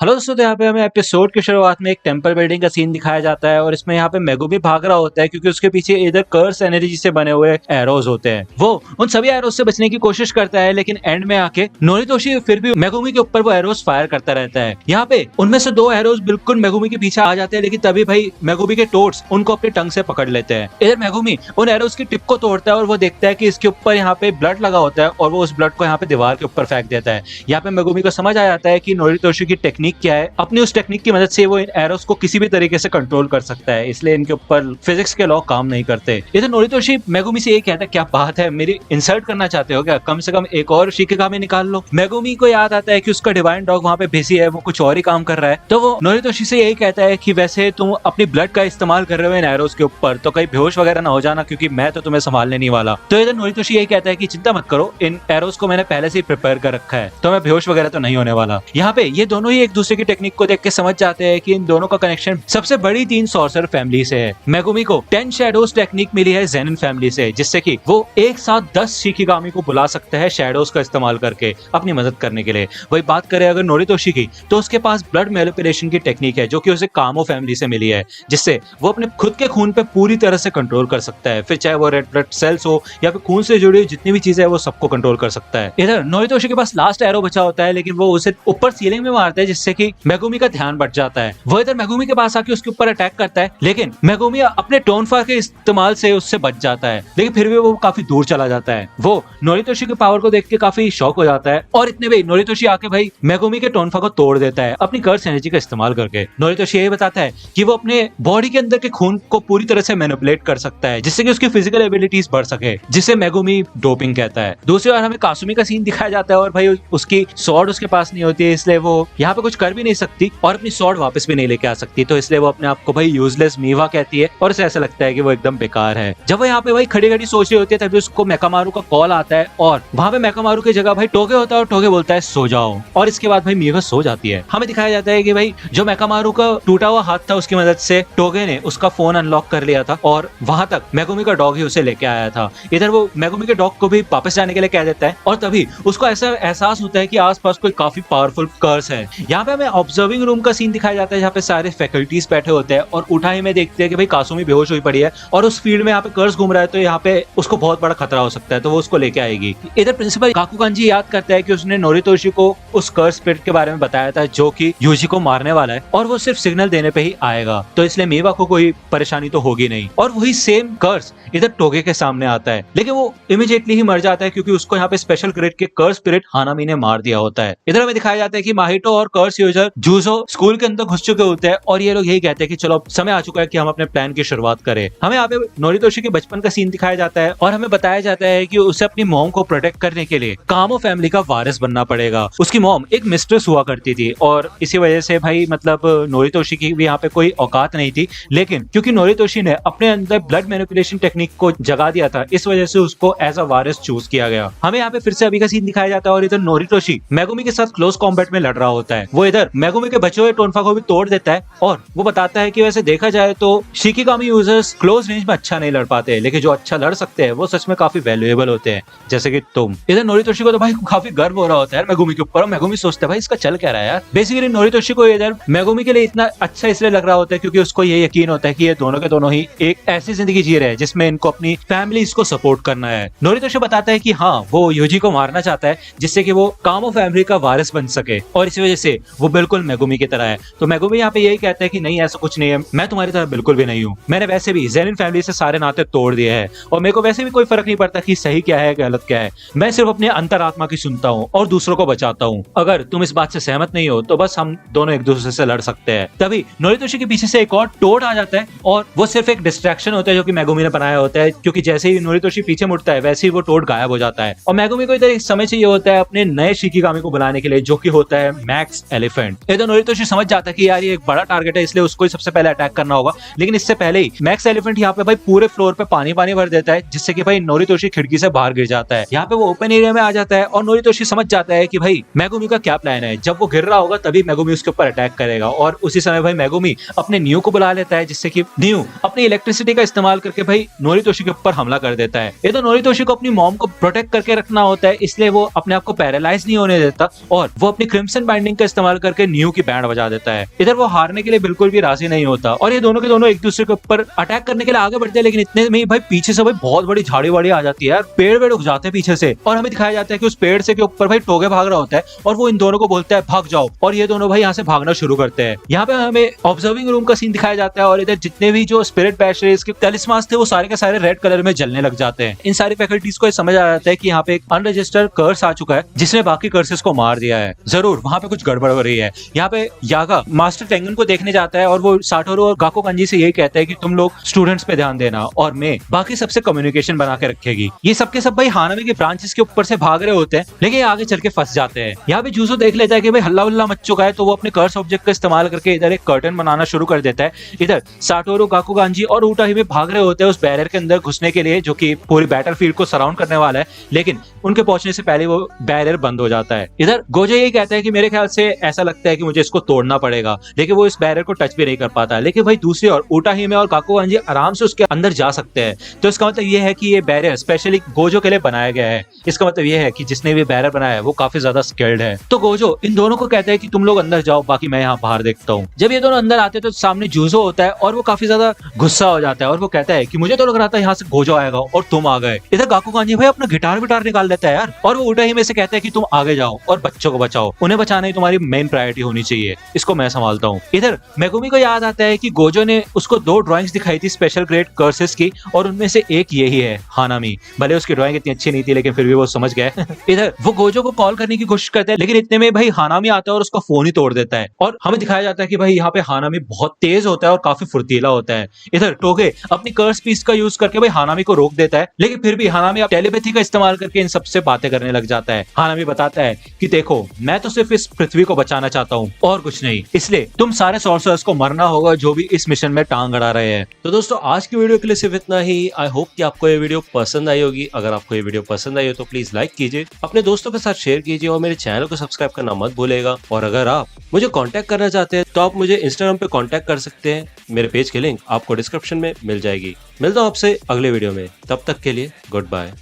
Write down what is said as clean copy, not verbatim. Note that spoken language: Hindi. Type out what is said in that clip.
हेलो दोस्तों, तो यहाँ पे हमें एपिसोड की शुरुआत में एक टेंपल बिल्डिंग का सीन दिखाया जाता है और इसमें यहाँ पे मेगुमी भाग रहा होता है क्योंकि उसके पीछे इधर कर्स एनर्जी से बने हुए एरोज होते हैं। वो उन सभी एरोज से बचने की कोशिश करता है, लेकिन एंड में आके नोरितोशी फिर भी मेगुमी के ऊपर वो एरोज फायर करता रहता है। यहाँ पे उनमें से 2 एरोज बिल्कुल मेगुमी के पीछे आ जाते हैं, लेकिन तभी भाई मेगुमी के टोट्स उनको अपनी टंग से पकड़ लेते हैं। इधर मेगुमी उन एरोज की टिप को तोड़ता है और वो देखता है कि इसके ऊपर यहाँ पे ब्लड लगा होता है और वो उस ब्लड को यहाँ पे दीवार के ऊपर फेंक देता है। यहाँ पे मेगुमी को समझ आ जाता है कि नोरितोशी की टेक्निक क्या है। अपनी उस टेक्निक की मदद से वो इन एरोस को किसी भी तरीके से कंट्रोल कर सकता है, इसलिए इनके ऊपर फिजिक्स के लॉ काम नहीं करते। इधर नोरितोशी मेगुमी से ये कहता है, क्या बात है, मेरी इंसल्ट करना चाहते हो क्या? कम से कम एक और शिकिगामी निकाल लो। मेगुमी को याद आता है कि उसका डिवाइन डॉग वहाँ पे बिजी है, वो कुछ और ही काम कर रहा है। तो वो नोरितोशी से यही कहता है कि वैसे तुम अपनी ब्लड का इस्तेमाल कर रहे हो इन एरोस के ऊपर, तो कहीं बेहोश वगैरह ना हो जाना, क्योंकि मैं तो तुम्हें संभालने नहीं वाला। तो इधर नोरितोशी यही कहता है कि चिंता मत करो, इन एरोस को मैंने पहले से ही प्रिपेयर कर रखा है, तो मैं बेहोश वगैरह तो नहीं होने वाला। यहाँ पे ये दोनों ही एक दूसरे की टेक्निक को देख के समझ जाते हैं कि इन दोनों का कनेक्शन सबसे बड़ी 3 सॉर्सर फैमिली से है। मेगुमी को 10 शैडोज टेक्निक मिली है ज़ेनिन फैमिली से, जिससे कि वो एक साथ 10 शिकिगामी को बुला सकता है शैडोज का इस्तेमाल करके अपनी मदद करने के लिए। वही बात करें अगर नोरितोशी की, तो उसके पास ब्लड मैनिपुलेशन की टेक्निक है जो कि उसे कामो फैमिली से मिली है, जिससे वो अपने खुद के खून पे पूरी तरह से कंट्रोल कर सकता है। फिर चाहे वो रेड ब्लड सेल्स हो या फिर खून से जुड़ी जितनी भी चीजें है वो सबको कंट्रोल कर सकता है। इधर नोरितोशी के पास लास्ट एरो बचा होता है, लेकिन वो उसे ऊपर सीलिंग में मारता है, जिससे कि मेगुमी का ध्यान बट जाता है। वो इधर मेगुमी के पास आके उसके ऊपर अटैक करता है, लेकिन मेगुमी अपने टोनफा के इस्तेमाल से उससे बच जाता है, लेकिन फिर भी वो काफी दूर चला जाता है। वो नोरितोशी के पावर को देख के काफी शॉक हो जाता है और इतने में नोरितोशी आके भाई मेगुमी के टोनफा को तोड़ देता है अपनी कर्स एनर्जी का इस्तेमाल करके। नोरितोशी यही बताता है कि वो अपने बॉडी के अंदर के खून को पूरी तरह से मैनिपुलेट कर सकता है, जिससे कि उसकी फिजिकल एबिलिटीज बढ़ सके, जिसे मेगुमी डोपिंग कहता है। दूसरी ओर हमें कासुमी का सीन दिखाया जाता है और भाई उसकी स्वॉर्ड उसके पास नहीं होती है, इसलिए वो यहाँ पे कुछ कर भी नहीं सकती और अपनी स्वॉर्ड वापस भी नहीं लेके आ सकती, तो इसलिए वो अपने आप को भाई यूजलेस मीवा कहती है और उसे ऐसा लगता है कि वो एकदम बेकार है। जब वो यहाँ पे भाई खड़ी खड़ी सोच रही होती है, तभी उसको मेकामारू का कॉल आता है और वहाँ पे मेकामारू की जगह भाई टोगे होता है और टोगे बोलता है सो जाओ, और इसके बाद भाई मीवा सो जाती है। हमें दिखाया जाता है कि भाई जो मेकामारू का टूटा हुआ हाथ था उसकी मदद से टोगे ने उसका फोन अनलॉक कर लिया था और वहां तक मेगुमी का डॉग ही उसे लेके आया था। इधर वो मेगुमी के डॉग को भी वापस जाने के लिए कह देता है और तभी उसको ऐसा एहसास होता है कि आसपास कोई काफी पावरफुल कर्स है। यहाँ पे हमें ऑब्जर्विंग रूम का सीन दिखाया जाता है जहाँ पे सारे फैकल्टीज बैठे होते हैं और उठाई में देखते हैं कि भाई कासुमी बेहोश हुई पड़ी है और उस फील्ड में यहाँ पे कर्स घूम रहा है, तो यहाँ पे उसको बहुत बड़ा खतरा हो सकता है, तो वो उसको लेके आएगी। इधर प्रिंसिपल काकुकांजी याद करता है कि उसने नोरितोशी को उस कर्स स्पिरिट के बारे में बताया था जो कि यूजी को मारने वाला है और वो सिर्फ सिग्नल देने पे ही आएगा, तो इसलिए मीवा को कोई परेशानी तो होगी नहीं। और वही सेम कर्स इधर टोगे के सामने आता है, लेकिन वो इमीडिएटली ही मर जाता है क्योंकि उसको यहाँ पे स्पेशल ग्रेड के कर्स स्पिरिट हानामी ने मार दिया होता है। इधर हमें दिखाया जाता है कि माहितो और कर्स यूजर जूजो स्कूल के अंदर घुस चुके होते हैं और ये लोग यही कहते हैं कि चलो समय आ चुका है कि हम अपने प्लान की शुरुआत करें। हमें यहाँ पे नोरितोशी के बचपन का सीन दिखाया जाता है और हमें बताया जाता है कि उसे अपनी मॉम को प्रोटेक्ट करने के लिए कामो फैमिली का वारिस बनना पड़ेगा। उसकी मॉम एक मिस्ट्रेस हुआ करती थी और इसी वजह से भाई मतलब नोरितोशी की भी यहाँ पे कोई औकात नहीं थी, लेकिन क्योंकि नोरितोशी ने अपने अंदर ब्लड मैनिपुलेशन टेक्निक को जगा दिया था, इस वजह से उसको एज अ वारिस चूज किया गया। हमें यहाँ पे फिर से अभी का सीन दिखाया जाता है और इधर नोरितोशी मेगुमी के साथ क्लोज कॉम्बैट में लड़ रहा होता है। वो इधर मेगुमी के बचे हुए टोनफा को भी तोड़ देता है और वो बताता है कि वैसे देखा जाए तो शिकिगामी यूजर्स क्लोज रेंज में अच्छा नहीं लड़ पाते, लेकिन जो अच्छा लड़ सकते हैं वो सच में काफी वैल्यूएबल होते हैं, जैसे कि तुम। इधर नोरितोशी को तो भाई काफी गर्व हो रहा होता है मेगुमी के ऊपर और मेगुमी सोचता है भाई इसका चल क्या रहा है यार। बेसिकली नोरितोशी को इधर मेगुमी के लिए इतना अच्छा इसलिए लग रहा होता है क्योंकि उसको ये यकीन होता है कि ये दोनों के दोनों ही एक ऐसी जिंदगी जी रहे हैं जिसमें इनको अपनी फैमिली को सपोर्ट करना है। नोरितोशी बताता है कि हाँ वो यूजी को मारना चाहता है जिससे कि वो कामो फैमिली का वारिस बन सके और इसी वजह से वो बिल्कुल मेगुमी की तरह है। तो मेगुमी यहाँ पे यही कहता है कि नहीं ऐसा कुछ नहीं है, मैं तुम्हारी तरह बिल्कुल भी नहीं हूँ, मैंने वैसे भी ज़ेनिन फैमिली से सारे नाते तोड़ दिए हैं और मेरे को वैसे भी कोई फर्क नहीं पड़ता कि सही क्या है गलत क्या है, मैं सिर्फ अपने अंतरात्मा की सुनता हूँ और दूसरों को बचाता हूँ। अगर तुम इस बात से सहमत नहीं हो तो बस हम दोनों एक दूसरे से लड़ सकते हैं। तभी नोरितोशी के पीछे से एक और टोड आ जाता है और वो सिर्फ एक डिस्ट्रैक्शन होता है जो कि मेगुमी ने बनाया होता है, क्योंकि जैसे ही नोरितोशी पीछे मुड़ता है वैसे ही वो टोड गायब हो जाता है और मेगुमी को इधर एक समय चाहिए होता है अपने नए शिकिगामी को बुलाने के लिए जो कि होता है मैक्स एलिफेंट। इधर नोरितोशी समझ जाता है कि यार ये एक बड़ा टारगेट है इसलिए उसको ही सबसे पहले अटैक करना होगा, लेकिन इससे पहले ही मैक्स एलिफेंट यहाँ पे भाई पूरे फ्लोर पे पानी भर देता है जिससे कि भाई नोरितोशी खिड़की से बाहर गिर जाता है। यहाँ पे वो ओपन एरिया में आ जाता है और नोरितोशी समझ जाता है कि भाई मेगुमी का क्या प्लान है, जब वो गिर रहा होगा तभी मेगुमी उसके ऊपर अटैक करेगा और उसी समय भाई मेगुमी अपने न्यू को बुला लेता है जिससे कि न्यू अपनी इलेक्ट्रिसिटी का इस्तेमाल करके भाई नोरितोशी के ऊपर हमला कर देता है। ये तो नोरितोशी को अपनी मॉम को प्रोटेक्ट करके रखना होता है, इसलिए वो अपने आप को पैरालाइज नहीं होने देता और वो अपनी क्रिम्सन बाइंडिंग का इस्तेमाल इस्तेमाल करके न्यू की बैंड बजा देता है। इधर वो हारने के लिए बिल्कुल भी राजी नहीं होता और ये दोनों के दोनों एक दूसरे के ऊपर अटैक करने के लिए आगे बढ़ते हैं, लेकिन इतने में भाई पीछे से भाई बहुत बड़ी झाड़ी वाड़ी आ जाती है यार, पेड़ वेड़ उग जाते हैं पीछे से और हमें दिखाया जाता है कि उस पेड़ से के ऊपर भाई टोगे भाग रहा होता है और वो इन दोनों को बोलता है भाग जाओ, और ये दोनों भाई यहाँ से भागना शुरू करते हैं। यहाँ पे हमें ऑब्जर्विंग रूम का सीन दिखाया जाता है और इधर जितने भी जो स्पिरिट बैटरीज के टैलिस्मान्स थे वो सारे के सारे रेड कलर में जलने लग जाते हैं। इन सारी फैकल्टीज को समझ आ जाता है कि यहाँ पे एक अनरजिस्टर्ड कर्स आ चुका है जिसने बाकी कर्सेस को मार दिया है, जरूर वहाँ पे कुछ गड़बड़ हो रही है। यहाँ पे यागा मास्टर टेंगन को देखने जाता है और वो साटोरू और गाकुगांजी से यही कहता है कि तुम लोग स्टूडेंट्स पे ध्यान देना और मैं बाकी सबसे कम्युनिकेशन बना के रखेगी। ये सबके सब भाई हानामी के ब्रांचेस के ऊपर से भाग रहे होते हैं, लेकिन आगे चल के फंस जाते हैं। यहाँ पे जूसो देख लेता है कि भाई हल्ला उल्ला मच चुका है, तो वो अपने कर्स ऑब्जेक्ट का इस्तेमाल करके इधर एक कर्टन बनाना शुरू कर देता है। इधर साटोरू, गाकुगांजी और उटाहिमे भाग रहे होते हैं उस बैरियर के अंदर घुसने के लिए जो कि पूरी बैटलफील्ड को सराउंड करने वाला है, लेकिन उनके पहुंचने से पहले वो बैरियर बंद हो जाता है। इधर गोजो यही कहता है कि मेरे ख्याल से ऐसा लगता है कि मुझे इसको तोड़ना पड़ेगा, लेकिन वो इस बैरियर को टच भी नहीं कर पाता। लेकिन भाई दूसरी ओर उटाहिमे और गाकुगांजी आराम से उसके अंदर जा सकते हैं, तो इसका मतलब ये है कि ये बैरियर स्पेशली गोजो के लिए बनाया गया है। इसका मतलब ये है कि जिसने भी बैरियर बनाया है वो काफी ज्यादा स्किल्ड है। तो गोजो इन दोनों को कहता है कि तुम लोग अंदर जाओ, बाकी मैं यहाँ बाहर देखता हूँ। जब ये दोनों अंदर आते हैं तो सामने जूजो होता है और वो काफी ज्यादा गुस्सा हो जाता है और वो कहता है कि मुझे तो लग रहा था यहाँ से गोजो आएगा और तुम आ गए। इधर गाकुगांजी भाई अपना गिटार निकाल लेता है यार और वो उटाहिमे से कहता है कि तुम आगे जाओ और बच्चों को बचाओ, उन्हें बचाना ही तुम्हारी मेन प्रायोरिटी होनी चाहिए, इसको मैं संभालता हूँ। इधर मेगुमी को याद आता है कि गोजो ने उसको 2 ड्राइंग्स दिखाई थी स्पेशल ग्रेड कर्सेस की और उनमें से एक यही है हानामी। भले उसकी ड्राइंग इतनी अच्छी नहीं थी लेकिन फिर भी वो समझ गए। इधर वो गोजो को कॉल करने की कोशिश करते हैं, लेकिन इतने में भाई हानामी आता है और उसका फोन ही तोड़ देता है और हमें दिखाया जाता है कि भाई यहाँ पे हानामी बहुत तेज होता है और काफी फुर्तीला होता है। इधर टोगे अपनी कर्स पीस का यूज करके भाई हानामी को रोक देता है, लेकिन फिर भी हानामी अब टेलीपैथी का इस्तेमाल करके इन सबसे बातें करने लग जाता है। हानामी बताता है कि देखो मैं तो सिर्फ इस पृथ्वी को बचाना चाहता हूँ और कुछ नहीं, इसलिए तुम सारे सॉर्सरर्स को मरना होगा जो भी इस मिशन में टांग अड़ा रहे हैं। तो दोस्तों आज की वीडियो के लिए सिर्फ इतना ही। आई होप कि आपको ये वीडियो पसंद आई होगी। अगर आपको ये वीडियो पसंद आई हो तो प्लीज लाइक कीजिए, अपने दोस्तों के साथ शेयर कीजिए और मेरे चैनल को सब्सक्राइब करना मत भूलेगा। और अगर आप मुझे कांटेक्ट करना चाहते हैं तो आप मुझे इंस्टाग्राम पे कांटेक्ट कर सकते हैं, मेरे पेज की लिंक आपको डिस्क्रिप्शन में मिल जाएगी। मिलता हूँ आपसे अगले वीडियो में, तब तक के लिए गुड बाय।